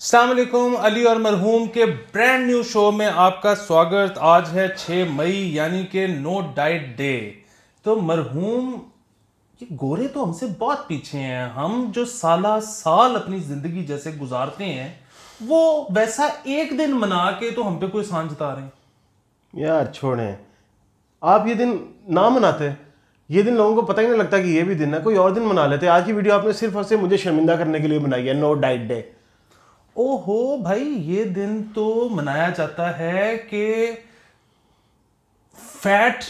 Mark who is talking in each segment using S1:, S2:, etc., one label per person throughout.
S1: अस्सलाम वालेकुम। अली और मरहूम के ब्रांड न्यू शो में आपका स्वागत। आज है 6 मई यानी कि नो डाइट डे। तो मरहूम, ये गोरे तो हमसे बहुत पीछे हैं। हम जो साला साल अपनी जिंदगी जैसे गुजारते हैं वो वैसा एक दिन मना के तो हम पे कोई एहसान जता रहे हैं।
S2: यार छोड़ें, आप ये दिन ना मनाते। ये दिन लोगों को पता ही नहीं लगता कि ये भी दिन है, कोई और दिन मना लेते। आज की वीडियो आपने सिर्फ और सिर्फ मुझे शर्मिंदा करने के लिए बनाई है, नो डाइट डे।
S1: ओहो भाई, ये दिन तो मनाया जाता है कि फैट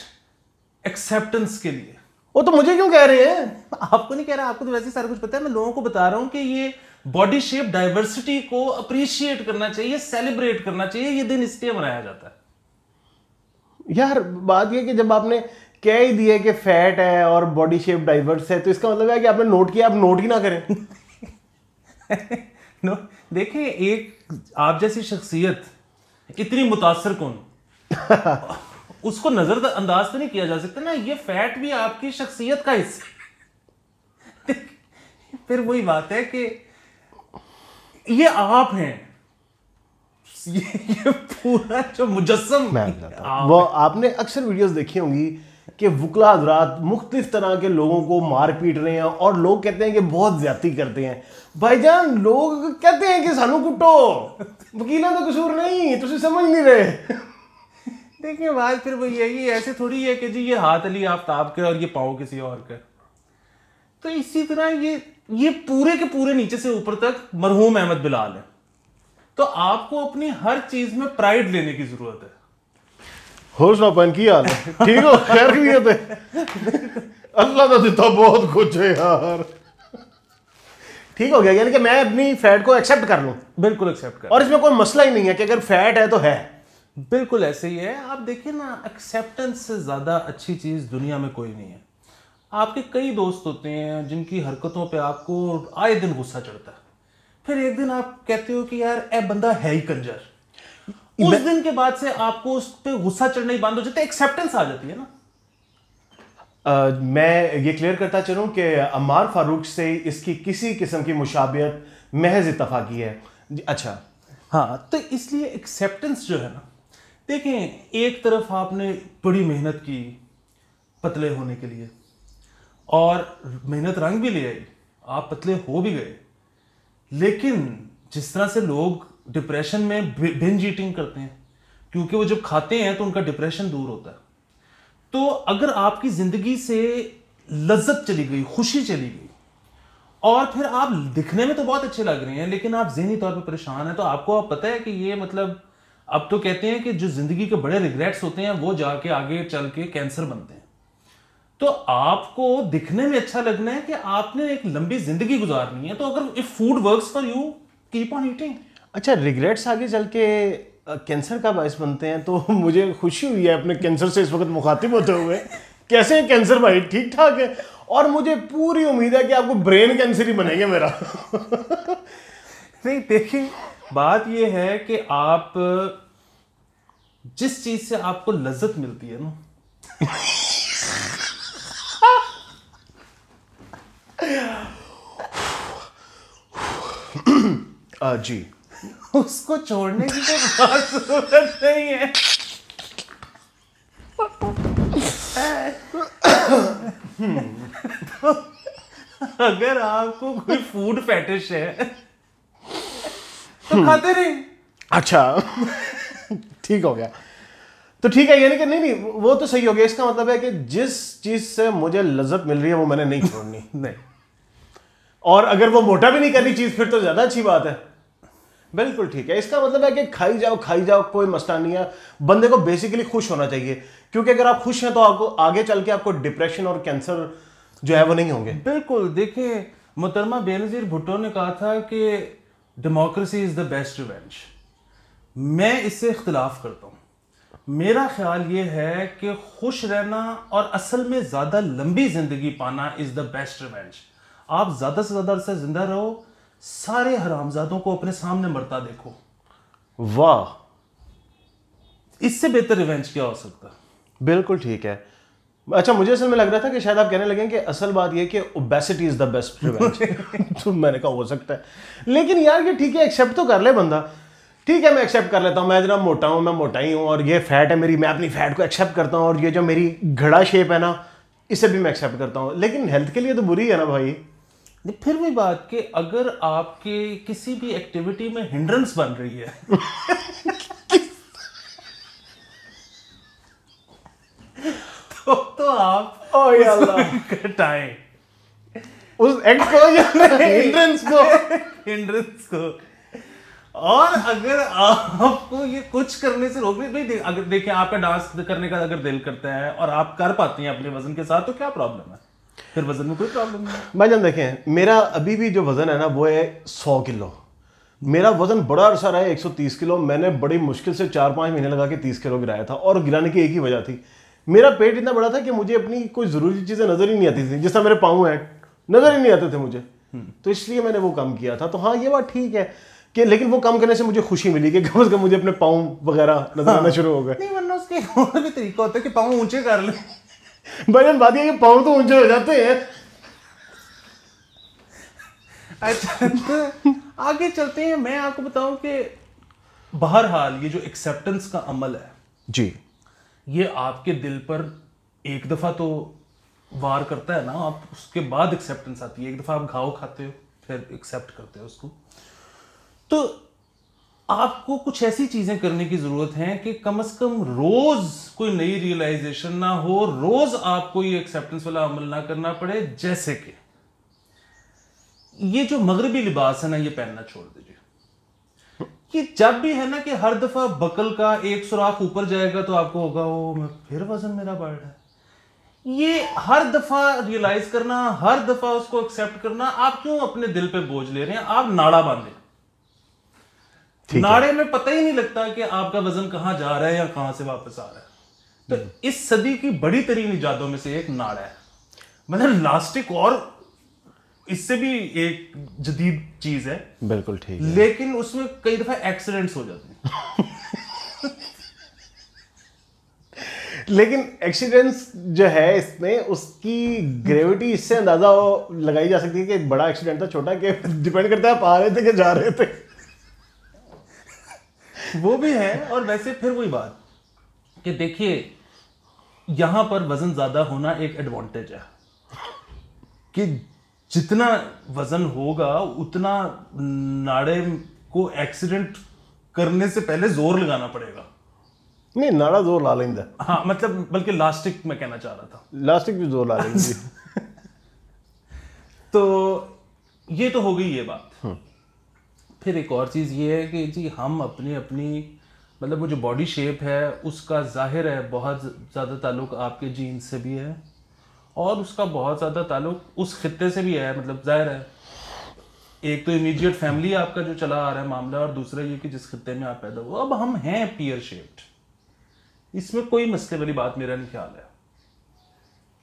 S1: एक्सेप्टेंस के लिए।
S2: वो तो मुझे क्यों कह रहे हैं?
S1: आपको नहीं कह रहा, आपको तो वैसे ही सारा कुछ पता है। मैं लोगों को बता रहा हूं कि ये बॉडी शेप डाइवर्सिटी को अप्रिशिएट करना चाहिए, सेलिब्रेट करना चाहिए। ये दिन इसलिए मनाया जाता है।
S2: यार बात ये कि जब आपने कह ही दिया कि फैट है और बॉडी शेप डाइवर्स है, तो इसका मतलब है कि आपने नोट किया, आप नोट ही ना करें।
S1: नो, देखिए, एक आप जैसी शख्सियत इतनी मुतासर कौन उसको नजरअंदाज तो नहीं किया जा सकता ना। ये फैट भी आपकी शख्सियत का हिस्सा। फिर वही बात है कि ये आप हैं। ये पूरा जो मुजस्सम
S2: वो आपने अक्सर वीडियोस देखी होंगी कि वुकला हज़रात मुख्तलिफ तरह के लोगों को मार पीट रहे हैं और लोग कहते हैं कि बहुत ज्यादती करते हैं। भाईजान, लोग कहते हैं कि सानू कुटो, वकीलों का कसूर नहीं, तुम समझ नहीं रहे।
S1: देखिए बात फिर वही है, ये ऐसे थोड़ी है कि जी ये हाथ अली आफ्ताब के और ये पाँव किसी और का। तो इसी तरह ये पूरे के पूरे नीचे से ऊपर तक मरहूम अहमद बिलाल है। तो आपको अपनी हर चीज में प्राइड लेने की जरूरत है।
S2: होश ना पहन की हाल है, ठीक हो? खैरियत है? अल्लाह तो देता बहुत कुछ है यार। ठीक हो गया, यानी कि मैं अपनी फैट को एक्सेप्ट कर लूं।
S1: बिल्कुल एक्सेप्ट कर,
S2: और इसमें कोई मसला ही नहीं है कि अगर फैट है तो है।
S1: बिल्कुल ऐसे ही है। आप देखिए ना, एक्सेप्टेंस से ज्यादा अच्छी चीज दुनिया में कोई नहीं है। आपके कई दोस्त होते हैं जिनकी हरकतों पे आपको आए दिन गुस्सा चढ़ता है। फिर एक दिन आप कहते हो कि यार ए बंदा है ही कंजर। उस दिन के बाद से आपको उस पे गुस्सा चढ़ना ही बंद हो जाता है, एक्सेप्टेंस आ जाती है ना।
S2: मैं ये क्लियर करता चलूं कि अम्मार फारूक से इसकी किसी किस्म की मुशाबियत महज इत्तफाकी है। अच्छा,
S1: हाँ, तो इसलिए एक्सेप्टेंस जो है ना, देखें, एक तरफ आपने बड़ी मेहनत की पतले होने के लिए और मेहनत रंग भी ले आई, आप पतले हो भी गए। लेकिन जिस तरह से लोग डिप्रेशन में बिंज ईटिंग करते हैं, क्योंकि वो जब खाते हैं तो उनका डिप्रेशन दूर होता है। तो अगर आपकी जिंदगी से लज्जत चली गई, खुशी चली गई, और फिर आप दिखने में तो बहुत अच्छे लग रहे हैं लेकिन आप ज़हनी तौर पे परेशान हैं, तो आपको आप पता है कि ये मतलब, अब तो कहते हैं कि जो जिंदगी के बड़े रिग्रेट्स होते हैं वो जाके आगे चल के कैंसर बनते हैं। तो आपको दिखने में अच्छा लगना है कि आपने एक लंबी जिंदगी गुजारनी है, तो अगर if food works for you, keep on eating.
S2: अच्छा, रिग्रेट्स आगे चल के कैंसर का बायस बनते हैं, तो मुझे खुशी हुई है अपने कैंसर से इस वक्त मुखातिब होते हुए। कैसे है कैंसर भाई? ठीक ठाक है। और मुझे पूरी उम्मीद है कि आपको ब्रेन कैंसर ही बनेगा मेरा।
S1: नहीं, देखिए, बात यह है कि आप जिस चीज से आपको लज्जत मिलती है ना,
S2: जी,
S1: उसको छोड़ने की कोई खास जरूरत नहीं है। तो अगर आपको कोई फूड फेटिश है तो खाते रहिए।
S2: अच्छा, ठीक हो गया। तो ठीक है, यानी कि नहीं, वो तो सही हो गया। इसका मतलब है कि जिस चीज से मुझे लज्जत मिल रही है वो मैंने नहीं छोड़नी।
S1: नहीं,
S2: और अगर वो मोटा भी नहीं करनी चीज, फिर तो ज्यादा अच्छी बात है। बिल्कुल ठीक है। इसका मतलब है कि खाई जाओ, कोई मसला नहीं है। बंदे को बेसिकली खुश होना चाहिए, क्योंकि अगर आप खुश हैं तो आपको आगे चल के आपको डिप्रेशन और कैंसर जो है वो नहीं होंगे।
S1: बिल्कुल। देखिए, मोहतरमा बेनजीर भुट्टो ने कहा था कि democracy is the best revenge. मैं इससे इख्तिलाफ करता हूं। मेरा ख्याल ये है कि खुश रहना और असल में ज्यादा लंबी जिंदगी पाना इज द बेस्ट रिवेंज। आप ज्यादा से ज्यादा अरसा जिंदा रहो, सारे हरामजादों को अपने सामने मरता देखो।
S2: वाह,
S1: इससे बेहतर रिवेंज क्या हो सकता?
S2: बिल्कुल ठीक है। अच्छा, मुझे असल में लग रहा था कि शायद आप कहने लगे कि असल बात ये कि obesity is the best revenge. तो मैंने कहा हो सकता है, लेकिन यार ये ठीक है, एक्सेप्ट तो कर ले बंदा। ठीक है, मैं एक्सेप्ट कर लेता हूँ, मैं जरा मोटा हूँ, मैं मोटा ही हूँ, और ये फैट है मेरी, मैं अपनी फैट को एक्सेप्ट करता हूँ, और ये जो मेरी घड़ा शेप है ना, इसे भी मैं एक्सेप्ट करता हूँ, लेकिन हेल्थ के लिए तो बुरी है ना भाई।
S1: फिर भी बात कि अगर आपके किसी भी एक्टिविटी में हिंड्रेंस बन रही है तो आप घटाएं
S2: उस एक्ट को या
S1: हिंड्रेंस को। और अगर आपको ये कुछ करने से रोक नहीं, अगर देखिए आपका डांस करने का अगर दिल करता है और आप कर पाती हैं अपने वजन के साथ, तो क्या प्रॉब्लम है? फिर वजन में कोई प्रॉब्लम नहीं।
S2: भाईजान देखें, मेरा अभी भी जो वजन है ना वो है 100 किलो। मेरा वजन बड़ा अरसा रहा है 130 किलो। मैंने बड़ी मुश्किल से 4-5 महीने लगा के 30 किलो गिराया था, और गिराने की एक ही वजह थी, मेरा पेट इतना बड़ा था कि मुझे अपनी कोई ज़रूरी चीज़ें नज़र ही नहीं आती थी, जिस तरह मेरे पाँव हैं नज़र ही नहीं आते थे मुझे, तो इसलिए मैंने वो कम किया था। तो हाँ, ये बात ठीक है कि, लेकिन वो कम करने से मुझे खुशी मिली कि कम से कम मुझे अपने पाँव वगैरह नजर आना शुरू हो गए।
S1: नहीं, वरना उसके और भी तरीका होता है कि पाँव ऊंचे कर ले।
S2: भाईजान बात ये, पाँव तो ऊंचे हो जाते हैं।
S1: अच्छा, तो आगे चलते हैं। मैं आपको बताऊं कि बहरहाल ये जो एक्सेप्टेंस का अमल है
S2: जी,
S1: ये आपके दिल पर एक दफा तो वार करता है ना, आप उसके बाद एक्सेप्टेंस आती है। एक दफा आप घाव खाते हो, फिर एक्सेप्ट करते हो उसको। तो आपको कुछ ऐसी चीजें करने की जरूरत है कि कम से कम रोज कोई नई रियलाइजेशन ना हो, रोज आपको ये एक्सेप्टेंस वाला अमल ना करना पड़े। जैसे कि ये जो मगरबी लिबास है ना, ये पहनना छोड़ दीजिए। कि जब भी है ना कि हर दफा बकल का एक सुराख ऊपर जाएगा तो आपको होगा ओ फिर वजन मेरा बढ़ रहा है। ये हर दफा रियलाइज करना, हर दफा उसको एक्सेप्ट करना, आप क्यों अपने दिल पे बोझ ले रहे हैं? आप नाड़ा बांधे, नाड़े में पता ही नहीं लगता कि आपका वजन कहां जा रहा है या कहां से वापस आ रहा है। तो इस सदी की बड़ी तरीन इजादों में से एक नाड़ा है, मतलब लास्टिक, और इससे भी एक जदीद चीज है।
S2: बिल्कुल ठीक है,
S1: लेकिन उसमें कई दफा एक्सीडेंट्स हो जाते हैं।
S2: लेकिन एक्सीडेंट्स जो है इसमें, उसकी ग्रेविटी इससे अंदाजा लगाई जा सकती है कि एक बड़ा एक्सीडेंट था, छोटा कि डिपेंड करता है आप आ रहे थे कि जा रहे थे।
S1: वो भी है। और वैसे फिर वही बात कि देखिए, यहां पर वजन ज्यादा होना एक एडवांटेज है कि जितना वजन होगा उतना नाड़े को एक्सीडेंट करने से पहले जोर लगाना पड़ेगा।
S2: नहीं, नाड़ा जोर ला लेंगे।
S1: हाँ, मतलब बल्कि लास्टिक मैं कहना चाह रहा था,
S2: लास्टिक भी जोर ला लेंगे।
S1: तो ये तो हो गई ये बात। फिर एक और चीज़ ये है कि जी हम अपनी मतलब वो जो बॉडी शेप है उसका जाहिर है बहुत ज़्यादा ताल्लुक आपके जीन्स से भी है, और उसका बहुत ज़्यादा ताल्लुक उस खित्ते से भी है। मतलब जाहिर है, एक तो इमीडिएट फैमिली आपका जो चला आ रहा है मामला, और दूसरा ये कि जिस खित्ते में आप पैदा हुए। अब हम हैं पियर शेप्ड, इसमें कोई मसले वाली बात मेरा नहीं ख्याल है।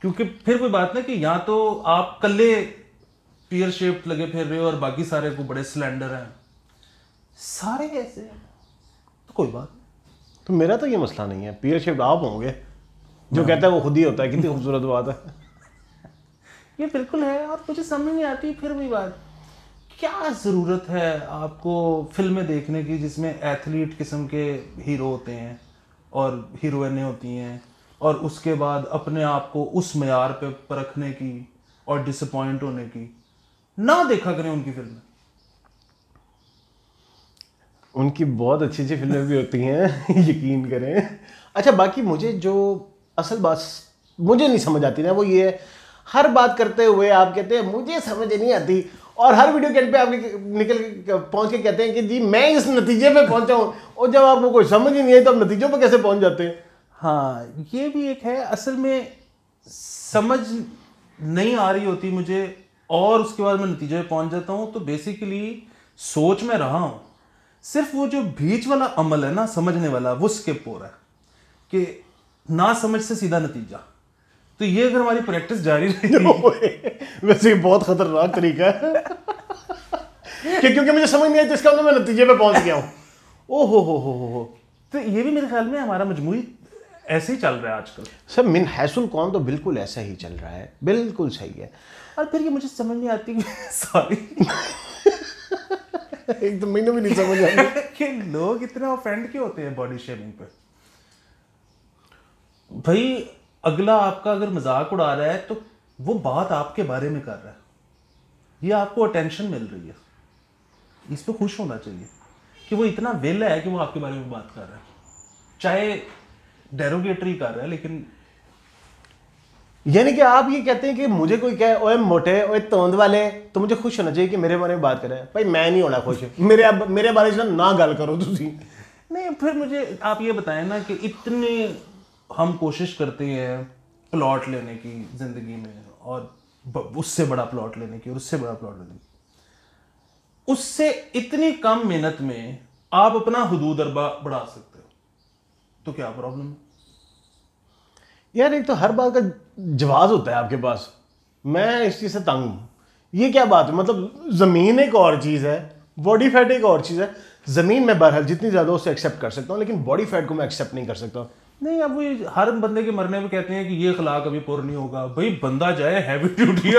S1: क्योंकि फिर कोई बात ना कि या तो आप कल्ले पियर शेप्ड लगे फिर रहे हो और बाकी सारे को बड़े सिलेंडर हैं, सारे ऐसे हैं, तो कोई बात नहीं।
S2: तो मेरा तो ये मसला नहीं है, पियर शेप्ड आप होंगे, जो कहता है वो खुद ही होता है। कितनी खूबसूरत बात है।
S1: ये बिल्कुल है। और मुझे समझ नहीं आती फिर भी बात, क्या ज़रूरत है आपको फिल्में देखने की जिसमें एथलीट किस्म के हीरो होते हैं और हीरोइनें होती हैं, और उसके बाद अपने आप को उस मयार पे परखने की और डिसअपॉइंट होने की। ना देखा करें उनकी फिल्में,
S2: उनकी बहुत अच्छी अच्छी फिल्में भी होती हैं। यकीन करें। अच्छा, बाकी मुझे जो असल बात मुझे नहीं समझ आती ना, वो ये है, हर बात करते हुए आप कहते हैं मुझे समझ नहीं आती, और हर वीडियो के एंड पे आप निकल पहुंच के कहते हैं कि जी मैं इस नतीजे पे पहुंचा हूं, और जब आपको कोई समझ ही नहीं आई तो आप नतीजों पे कैसे पहुंच जाते हैं?
S1: हाँ, ये भी एक है। असल में समझ नहीं आ रही होती मुझे, और उसके बाद मैं नतीजे पे पहुंच जाता हूँ। तो बेसिकली सोच में रहा हूँ, सिर्फ वो जो बीच वाला अमल है ना, समझने वाला, वो स्किप हो रहा है कि ना समझ से सीधा नतीजा। तो ये अगर हमारी प्रैक्टिस जारी रहेगी
S2: वैसे बहुत खतरनाक तरीका है कि क्योंकि मुझे समझ नहीं आई तो इसका मतलब मैं नतीजे पे पहुंच गया हूँ। ओ हो।
S1: तो ये भी मेरे ख्याल में हमारा मजमूई ऐसे ही चल रहा है आजकल।
S2: सर मिन हैसुल कौन तो बिल्कुल ऐसा ही चल रहा है, बिल्कुल सही है।
S1: और फिर ये मुझे समझ नहीं आती सॉरी
S2: एक तो महीने भी नहीं समझ आ रही
S1: कि लोग इतने ऑफेंड क्यों होते हैं बॉडी शेमिंग पे। भाई अगला आपका अगर मजाक उड़ा रहा है तो वो बात आपके बारे में कर रहा है, ये आपको अटेंशन मिल रही है, इस पे खुश होना चाहिए कि वो इतना वेल है कि वो आपके बारे में बात कर रहा है, चाहे डेरोगेटरी कर रहा है लेकिन।
S2: यानी कि आप ये कहते हैं कि मुझे कोई कहे ओए मोटे ओए तोंद वाले, तो मुझे खुश होना चाहिए कि मेरे बारे में बात करे। भाई मैं नहीं होना खुश, मेरे बारे में ना गल करो तुसी।
S1: नहीं फिर मुझे आप ये बताएं ना कि इतने हम कोशिश करते हैं प्लॉट लेने की जिंदगी में, और उससे बड़ा प्लॉट लेने की और उससे बड़ा प्लॉट लेने की, उससे इतनी कम मेहनत में आप अपना हुदूद बढ़ा सकते हो, तो क्या प्रॉब्लम है?
S2: यार एक तो हर बात का जवाब होता है आपके पास, मैं इस चीज से तंग हूं। ये क्या बात है, मतलब जमीन एक और चीज है, बॉडी फैट एक और चीज है। जमीन में बहरहाल जितनी ज्यादा उससे एक्सेप्ट कर सकता हूँ, लेकिन बॉडी फैट को मैं एक्सेप्ट नहीं कर सकता।
S1: नहीं अब वो हर बंदे के मरने में कहते हैं कि ये अखलाक अभी पूरा नहीं होगा। भाई बंदा जाए हैवी ड्यूटी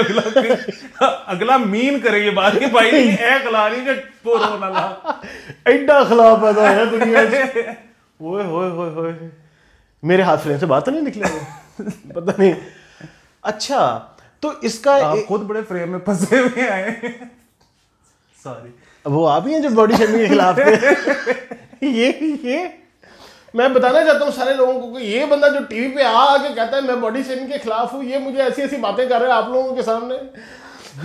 S1: अगला मीन करे ये बात कि भाई ए अखलाक नहीं कि पूरा होना ला
S2: एडा अखलाक पैदा है दुनिया में। ओए होए होए होए, मेरे हाथ फ्रेम से बात तो नहीं निकलेगा पता नहीं। अच्छा तो इसका
S1: आप खुद बड़े फ्रेम में फंसे हुए आए सॉरी।
S2: वो आप ही हैं जो बॉडी शेमिंग के खिलाफ थे। ये मैं बताना चाहता हूँ सारे लोगों को कि ये बंदा जो टीवी पे आके कहता है मैं बॉडी शेमिंग के खिलाफ हूँ, ये मुझे ऐसी ऐसी बातें कर रहा है आप लोगों के सामने।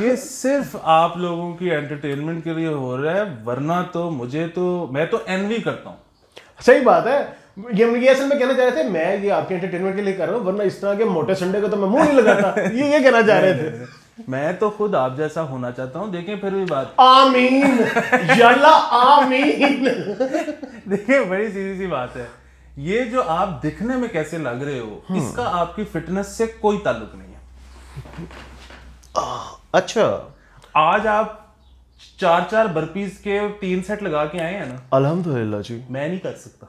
S1: ये सिर्फ आप लोगों की एंटरटेनमेंट के लिए हो रहा है, वरना तो मैं तो एनवी करता हूँ।
S2: सही बात है, ये असल में कहना चाह रहे थे, मैं ये आपके एंटरटेनमेंट के लिए कर रहा हूँ, वरना इस तरह के मोटे संडे को तो मैं मुंह नहीं लगाता। ये कहना चाह रहे थे।
S1: मैं तो खुद आप जैसा होना चाहता हूँ। देखें फिर भी बात
S2: आमीन यल्ला आमीन।
S1: देखिए बड़ी सीधी सी बात है, ये जो आप दिखने में कैसे लग रहे हो इसका आपकी फिटनेस से कोई ताल्लुक नहीं है।
S2: अच्छा
S1: आज आप 4 बर्पीज के 3 सेट लगा के आए हैं ना,
S2: अल्हम्दुलिल्लाह जी,
S1: मैं नहीं कर सकता।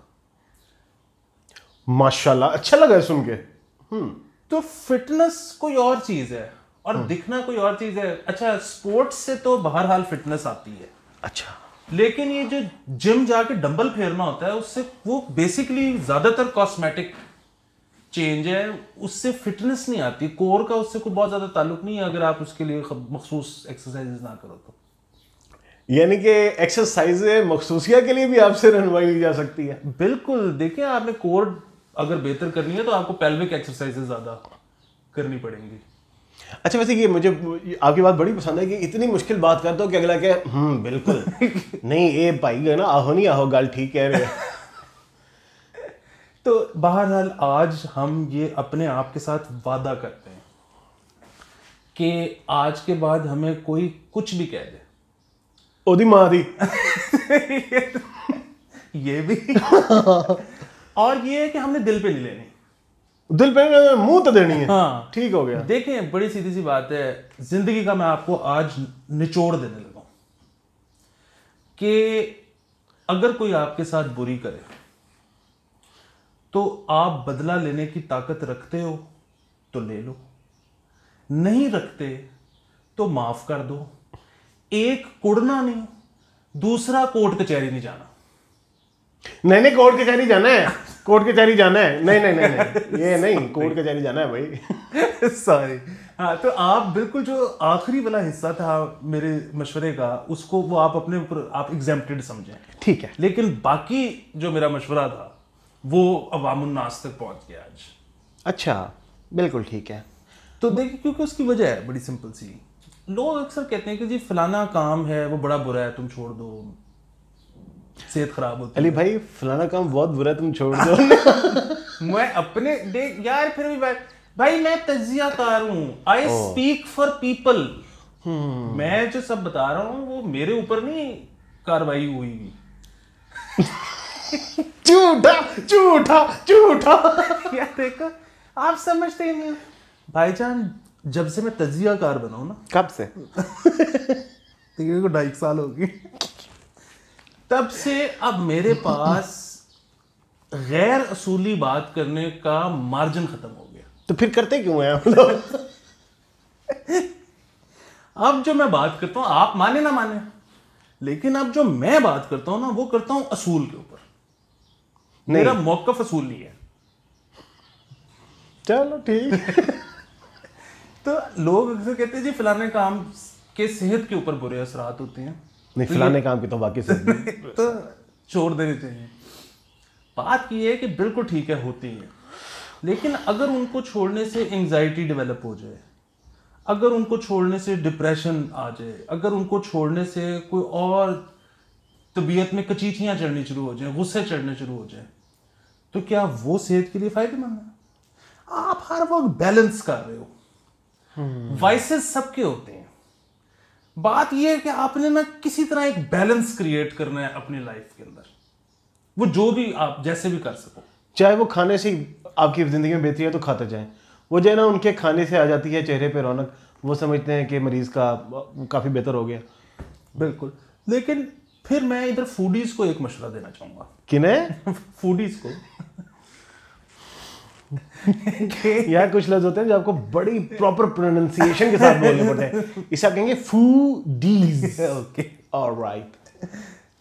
S2: माशाल्लाह, अच्छा लगा सुन के।
S1: तो फिटनेस कोई और चीज है और दिखना कोई और चीज है। अच्छा स्पोर्ट्स से तो बहरहाल फिटनेस आती है,
S2: अच्छा,
S1: लेकिन ये जो जिम जाके डंबल फेरना होता है उससे वो बेसिकली ज्यादातर कॉस्मेटिक चेंज है, उससे फिटनेस नहीं आती। कोर का उससे कोई बहुत ज्यादा ताल्लुक नहीं है अगर आप उसके लिए मखसूस एक्सरसाइजेस ना करो तो।
S2: यानी कि एक्सरसाइज मखसूसिया के लिए भी आपसे रहनुमाई ली जा सकती है।
S1: बिल्कुल, देखिए आपने कोर अगर बेहतर करनी है तो आपको पेल्विक एक्सरसाइजेस ज्यादा करनी पड़ेंगी।
S2: अच्छा वैसे ये मुझे आपकी बात बड़ी पसंद है कि इतनी मुश्किल बात करते हो कि अगला के बिल्कुल नहीं ये भाई गए ना आहो नहीं आहो गल ठीक कह रहे हैं।
S1: तो बहरहाल आज हम ये अपने आप के साथ वादा करते हैं कि आज के बाद हमें कोई कुछ भी कह दे,
S2: ओदी मां दी
S1: ये भी और ये है कि हमने दिल पे नहीं लेनी,
S2: दिल पे मुंह तो देनी है।
S1: हाँ
S2: ठीक हो गया।
S1: देखें बड़ी सीधी सी बात है, जिंदगी का मैं आपको आज निचोड़ देने लगा हूं कि अगर कोई आपके साथ बुरी करे तो आप बदला लेने की ताकत रखते हो तो ले लो, नहीं रखते तो माफ कर दो। एक कुड़ना नहीं, दूसरा कोर्ट कचहरी नहीं जाना।
S2: नहीं कोर्ट कचहरी जाना है, कोर्ट कचहरी जाना है। नहीं ये नहीं, कोर्ट कचहरी जाना है भाई।
S1: सॉरी। हाँ तो आप बिल्कुल जो आखिरी वाला हिस्सा था मेरे मशवरे का उसको वो आप अपने ऊपर आप एग्जेम्प्टेड समझें,
S2: ठीक है।
S1: लेकिन बाकी जो मेरा मशवरा था वो अवामुन्नास तक पहुंच गया आज।
S2: अच्छा बिल्कुल ठीक है।
S1: तो देखिए क्योंकि उसकी वजह है बड़ी सिंपल सी, लोग अक्सर कहते हैं कि जी फलाना काम है वो बड़ा बुरा है तुम छोड़ दो, सेहत खराब होती
S2: अली
S1: है।
S2: भाई फलाना काम बहुत बुरा है तुम छोड़ दो।
S1: मैं अपने देख यार फिर भी भाई मैं तजियाकार हूं, आई स्पीक फॉर पीपल। मैं जो सब बता रहा हूं वो मेरे ऊपर नहीं कार्रवाई हुई।
S2: झूठा झूठा झूठा।
S1: यार देखो आप समझते ही नहीं भाईजान, जब से मैं तजियाकार बना हूं ना,
S2: कब से?
S1: तकरीबन को 2.5 साल होगी, तब से अब मेरे पास गैर असूली बात करने का मार्जिन खत्म हो गया।
S2: तो फिर करते क्यों हैं हम लोग?
S1: अब जो मैं बात करता हूं, आप माने ना माने, लेकिन अब जो मैं बात करता हूं ना, वो करता हूं असूल के ऊपर। मेरा मौकफ असूल नहीं है।
S2: चलो ठीक।
S1: तो लोग अक्सर कहते हैं जी फलाने काम के सेहत के ऊपर बुरे असरात होते हैं,
S2: नहीं, फलाने काम की तो बाकी सब
S1: तो छोड़ देने चाहिए। बात ये है कि बिल्कुल ठीक है, होती है, लेकिन अगर उनको छोड़ने से एंजाइटी डेवलप हो जाए, अगर उनको छोड़ने से डिप्रेशन आ जाए, अगर उनको छोड़ने से कोई और तबीयत में कचीथियाँ चढ़नी शुरू हो जाए, गुस्से चढ़ने शुरू हो जाए, तो क्या वो सेहत के लिए फायदेमंद है? आप हर वक्त बैलेंस कर रहे हो। वाइसेस सबके होते हैं। बात यह है कि आपने ना किसी तरह एक बैलेंस क्रिएट करना है अपनी लाइफ के अंदर, वो जो भी आप जैसे भी कर सको।
S2: चाहे वो खाने से आपकी जिंदगी में बेहतरी है तो खाते जाएं। वो जो है ना, उनके खाने से आ जाती है चेहरे पे रौनक, वो समझते हैं कि मरीज का काफी बेहतर हो गया।
S1: बिल्कुल, लेकिन फिर मैं इधर फूडीज को एक मशवरा देना चाहूंगा।
S2: किन्हें?
S1: फूडीज को।
S2: यार कुछ लोग होते हैं जो आपको बड़ी प्रॉपर प्रोनाउंसिएशन के साथ बोलने पड़ते हैं, इसे आप कहेंगे फूडीज।
S1: Okay,
S2: alright.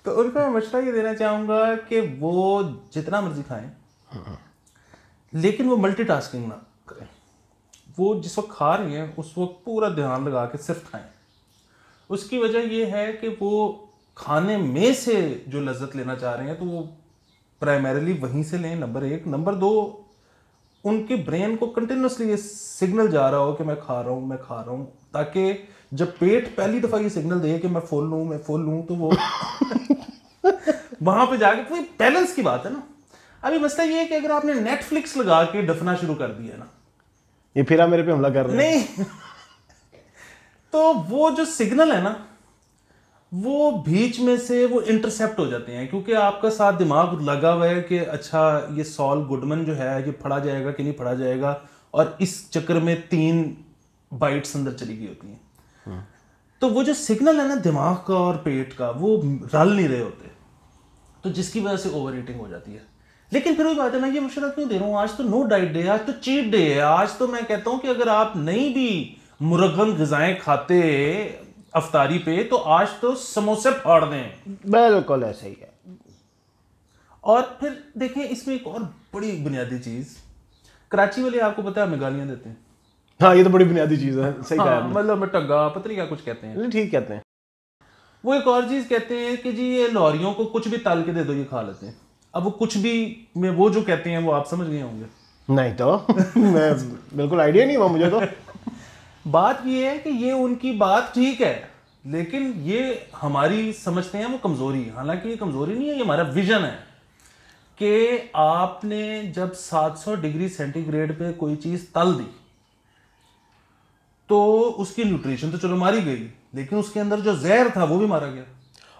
S1: तो उनको मैं मशवरा ये देना चाहूंगा कि वो जितना मर्जी खाएं, लेकिन वो मल्टीटास्किंग ना करें। वो जिस वक्त खा रही हैं उस वक्त पूरा ध्यान लगा के सिर्फ खाएं। उसकी वजह ये है कि वो खाने में से जो लज्जत लेना चाह रहे हैं तो वो प्राइमरीली वहीं से लें, नंबर एक। नंबर दो, उनके ब्रेन को कंटिन्यूसली ये सिग्नल जा रहा हो कि मैं खा रहा हूँ, मैं खा रहा हूँ, ताकि जब पेट पहली दफ़ा ये सिग्नल दे कि मैं फुल लूँ, मैं फुल लूँ, तो वो वहाँ पे जाके कोई बैलेंस की बात है ना। अभी मसला ये है कि अगर आपने नेटफ्लिक्स लगा के डफना शुरू कर दिया ना,
S2: ये फिर आप मेरे पे हमला कर रहे हैं।
S1: नहीं तो वो जो सिग्नल है ना, वो बीच में से वो इंटरसेप्ट हो जाते हैं, क्योंकि आपका साथ दिमाग लगा हुआ है कि अच्छा ये सॉल गुडमन जो है ये पढ़ा जाएगा कि नहीं पढ़ा जाएगा, और इस चक्कर में 3 बाइट्स अंदर चली गई होती हैं। तो वो जो सिग्नल है ना दिमाग का और पेट का, वो रल नहीं रहे होते, तो जिसकी वजह से ओवर ईटिंग हो जाती है। लेकिन फिर वही बात है, मैं ये मशवरा क्यों दे रहा हूँ, आज तो नो डाइट डे है, आज तो चीट डे है। आज तो मैं कहता हूँ कि अगर आप नहीं भी मुरगन ग़िज़ाएं खाते अफ्तारी पे, तो आज तो समोसे फाड़ दें।
S2: बिल्कुल ऐसे ही है।
S1: और फिर देखें, इसमें एक और बड़ी बुनियादी चीज़, कराची वाले आपको पता है हमें गालियाँ देते हैं।
S2: हाँ, ये तो बड़ी बुनियादी चीज़ है। सही कहा आपने।
S1: मतलब मैं टग्गा पता नहीं क्या कुछ कहते हैं।
S2: ठीक कहते हैं। वो
S1: एक और चीज़ कहते हैं कि जी ये लाहौरियों को कुछ भी तल के दे दो, ये खा लेते हैं। अब वो कुछ भी में वो जो कहते हैं वो आप समझ गए होंगे।
S2: नहीं तो मैं बिल्कुल आइडिया नहीं हुआ मुझे तो।
S1: बात ये है कि ये उनकी बात ठीक है, लेकिन ये हमारी समझते हैं वो कमज़ोरी। हालांकि ये कमज़ोरी नहीं है, ये हमारा विजन है कि आपने जब 700 डिग्री सेंटीग्रेड पे कोई चीज़ तल दी तो उसकी न्यूट्रिशन तो चलो मारी गई, लेकिन उसके अंदर जो जहर था वो भी मारा गया।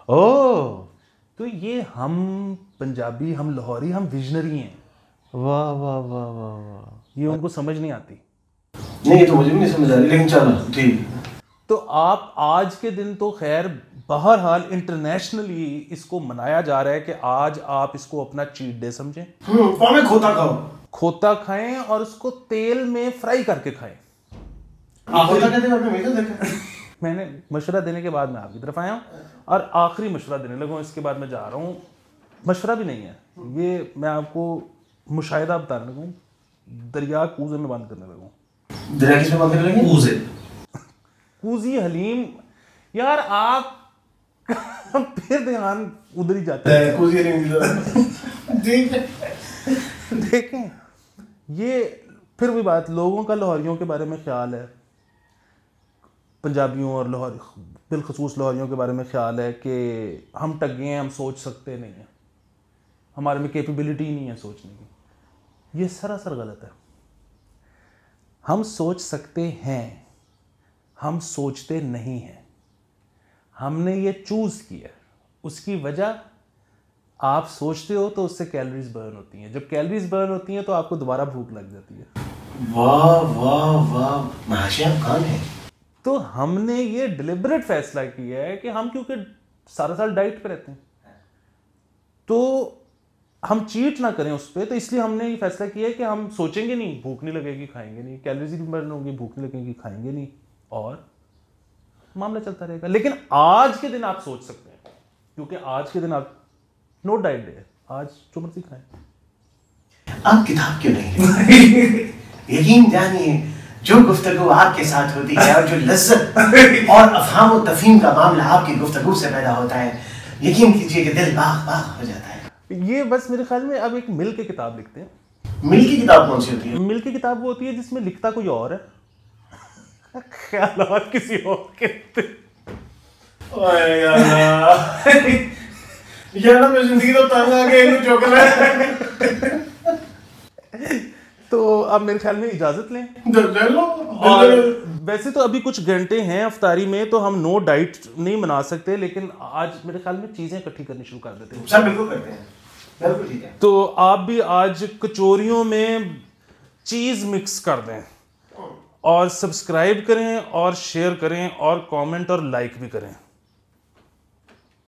S2: ओह,
S1: तो ये हम पंजाबी, हम लाहौरी, हम विजनरी हैं।
S2: वाह वाह वाह वाह वाह।
S1: ये उनको समझ नहीं आती।
S2: नहीं, तो मुझे भी नहीं समझ आ रही, लेकिन चलो ठीक।
S1: तो आप आज के दिन तो खैर बहरहाल इंटरनेशनली इसको मनाया जा रहा है कि आज आप इसको अपना चीट डे समझें।
S2: खोता खाओ,
S1: खोता खाएं और उसको तेल में फ्राई करके खाएं। मैंने मशवरा देने के बाद मैं आपकी तरफ आया हूँ और आखिरी मशवरा देने लगा हूँ, इसके बाद मैं जा रहा हूँ। मशवरा भी नहीं है ये, मैं आपको मुशाहिदा बताने लगा हूँ। दरिया कूजे में बंद करने लगा हूँ।
S2: दरिया किसमें बंद करने लगे? कूजे।
S1: कूजी हलीम यार, आप फिर ध्यान उधर ही जाता है।
S2: कूजी हलीम
S1: देखें, ये फिर भी बात, लोगों का लाहौरियों के बारे में ख्याल है, पंजाबियों और लाहौरी बिलखसूस लाहौरियों के बारे में ख्याल है कि हम टग्गे हैं, हम सोच सकते नहीं हैं, हमारे में कैपेबिलिटी नहीं है सोचने की। ये सरासर गलत है। हम सोच सकते हैं, हम सोचते नहीं हैं। हमने ये चूज़ किया। उसकी वजह, आप सोचते हो तो उससे कैलोरीज बर्न होती हैं। जब कैलोरीज बर्न होती हैं तो आपको दोबारा भूख लग जाती है।
S2: वाह वाह वाह, महाशय कौन है?
S1: तो हमने ये डिलिबरेट फैसला किया है कि हम, क्योंकि सारा साल डाइट पे रहते हैं, तो हम चीट ना करें उस पर, तो इसलिए हमने ये फैसला किया है कि हम सोचेंगे नहीं, भूख नहीं लगेगी खाएंगे नहीं, कैलोरीज नहीं बर्न होंगी, भूख नहीं लगेगी खाएंगे नहीं, और मामला चलता रहेगा। लेकिन आज के दिन आप सोच सकते हैं, क्योंकि आज के दिन आप नो डाइट डे है, आज जो मर्जी खाएं।
S3: आप किताब क्यों नहीं यकीन जानिए, जो गुफ्तगू आपके साथ होती है और जो लज्जत और अफहाम और तफहीम का मामला आपकी गुफ्तगू से पैदा होता है, यकीन कीजिए कि दिल बाग बाग हो जाता है।
S1: ये बस मेरे ख्याल में अब एक मिल की किताब लिखते हैं।
S3: मिल की किताब कौन सी होती है?
S1: मिल की किताब वो होती है जिसमें लिखता कोई और है, ख्यालात किसी और के होते।
S2: ओए यार मैं जिंदगी तो तंग आ गया इनको चौक रहा
S1: तो अब मेरे ख्याल में इजाजत लें।
S2: ले लो।
S1: और वैसे तो अभी कुछ घंटे हैं अफ्तारी में, तो हम नो डाइट नहीं बना सकते, लेकिन आज मेरे ख्याल में चीजें इकट्ठी करनी शुरू कर देते हैं।
S3: सर बिल्कुल करते हैं, बिल्कुल ठीक है।
S1: तो आप भी आज कचौरियों में चीज मिक्स कर दें, और सब्सक्राइब करें और शेयर करें और कमेंट और लाइक भी करें।